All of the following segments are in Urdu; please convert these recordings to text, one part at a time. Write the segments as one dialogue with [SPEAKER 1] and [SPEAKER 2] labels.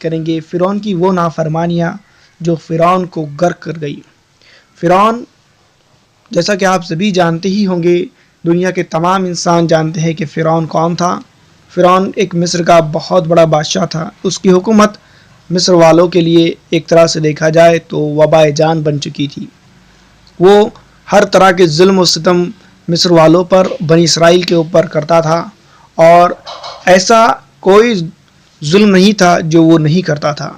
[SPEAKER 1] کریں گے فرعون کی وہ نافرمانیاں جو فرعون کو غرق کر گئی۔ فرعون، جیسا کہ آپ سبھی جانتے ہی ہوں گے، دنیا کے تمام انسان جانتے ہیں کہ فرعون کون تھا۔ فرعون ایک مصر کا بہت بڑا بادشاہ تھا۔ اس کی حکومت مصر والوں کے لیے ایک طرح سے دیکھا جائے تو وبائے جان بن چکی تھی۔ وہ ہر طرح کے ظلم و ستم مصر والوں پر، بنی اسرائیل کے اوپر کرتا تھا، اور ایسا کوئی ظلم نہیں تھا جو وہ نہیں کرتا تھا۔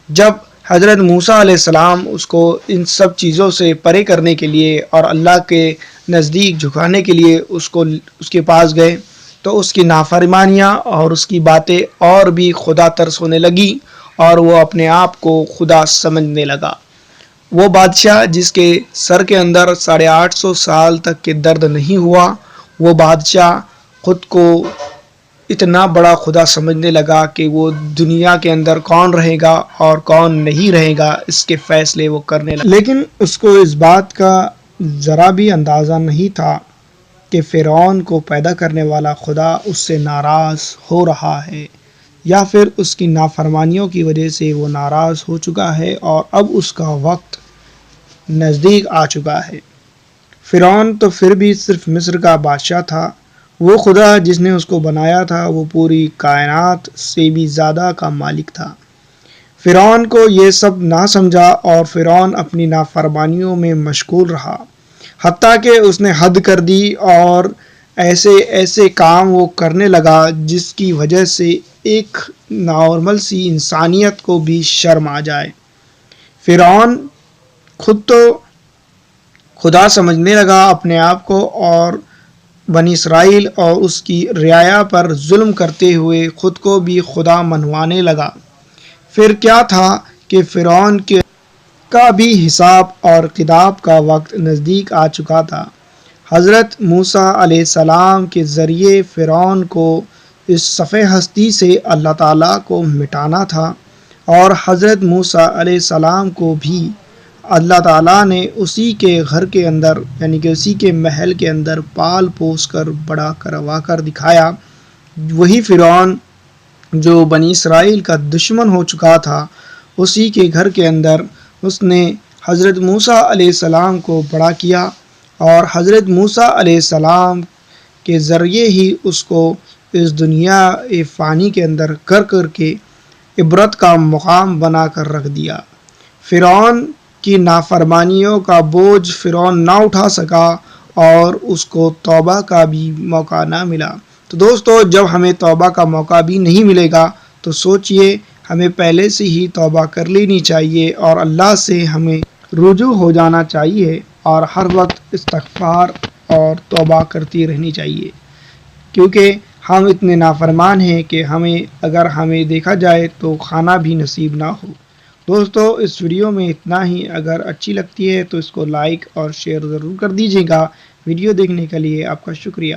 [SPEAKER 1] جب حضرت موسیٰ علیہ السلام اس کو ان سب چیزوں سے پرے کرنے کے لیے اور اللہ کے نزدیک جھکانے کے لیے اس کے پاس گئے تو اس کی نافرمانیاں اور اس کی باتیں اور بھی خدا ترس ہونے لگی، اور وہ اپنے آپ کو خدا سمجھنے لگا۔ وہ بادشاہ جس کے سر کے اندر 850 سال تک کے درد نہیں ہوا، وہ بادشاہ خود کو اتنا بڑا خدا سمجھنے لگا کہ وہ دنیا کے اندر کون رہے گا اور کون نہیں رہے گا اس کے فیصلے وہ کرنے لگا۔ لیکن اس کو اس بات کا ذرا بھی اندازہ نہیں تھا کہ فرعون کو پیدا کرنے والا خدا اس سے ناراض ہو رہا ہے، یا پھر اس کی نافرمانیوں کی وجہ سے وہ ناراض ہو چکا ہے اور اب اس کا وقت نزدیک آ چکا ہے۔ فرعون تو پھر بھی صرف مصر کا بادشاہ تھا، وہ خدا جس نے اس کو بنایا تھا وہ پوری کائنات سے بھی زیادہ کا مالک تھا۔ فرعون کو یہ سب نہ سمجھا اور فرعون اپنی نافرمانیوں میں مشغول رہا، حتیٰ کہ اس نے حد کر دی اور ایسے کام وہ کرنے لگا جس کی وجہ سے ایک نارمل سی انسانیت کو بھی شرم آ جائے۔ فرعون خود تو خدا سمجھنے لگا اپنے آپ کو، اور بنی اسرائیل اور اس کی رعایا پر ظلم کرتے ہوئے خود کو بھی خدا منوانے لگا۔ پھر کیا تھا کہ فرعون کا بھی حساب اور کتاب کا وقت نزدیک آ چکا تھا۔ حضرت موسیٰ علیہ السلام کے ذریعے فرعون کو اس صفحہ ہستی سے اللہ تعالیٰ کو مٹانا تھا، اور حضرت موسیٰ علیہ السلام کو بھی اللہ تعالیٰ نے اسی کے گھر کے اندر، یعنی کہ اسی کے محل کے اندر پال پوس کر بڑا کروا کر دکھایا۔ وہی فرعون جو بنی اسرائیل کا دشمن ہو چکا تھا، اسی کے گھر کے اندر اس نے حضرت موسیٰ علیہ السلام کو بڑا کیا، اور حضرت موسیٰ علیہ السلام کے ذریعے ہی اس کو اس دنیا فانی کے اندر کر کے عبرت کا مقام بنا کر رکھ دیا۔ فرعون کی نافرمانیوں کا بوجھ فرعون نہ اٹھا سکا اور اس کو توبہ کا بھی موقع نہ ملا۔ تو دوستو، جب ہمیں توبہ کا موقع بھی نہیں ملے گا تو سوچئے ہمیں پہلے سے ہی توبہ کر لینی چاہیے، اور اللہ سے ہمیں رجوع ہو جانا چاہیے، اور ہر وقت استغفار اور توبہ کرتی رہنی چاہیے، کیونکہ ہم اتنے نافرمان ہیں کہ اگر ہمیں دیکھا جائے تو کھانا بھی نصیب نہ ہو۔ دوستو، اس ویڈیو میں اتنا ہی۔ اگر اچھی لگتی ہے تو اس کو لائک اور شیئر ضرور کر دیجیے گا۔ ویڈیو دیکھنے کے لیے آپ کا شکریہ۔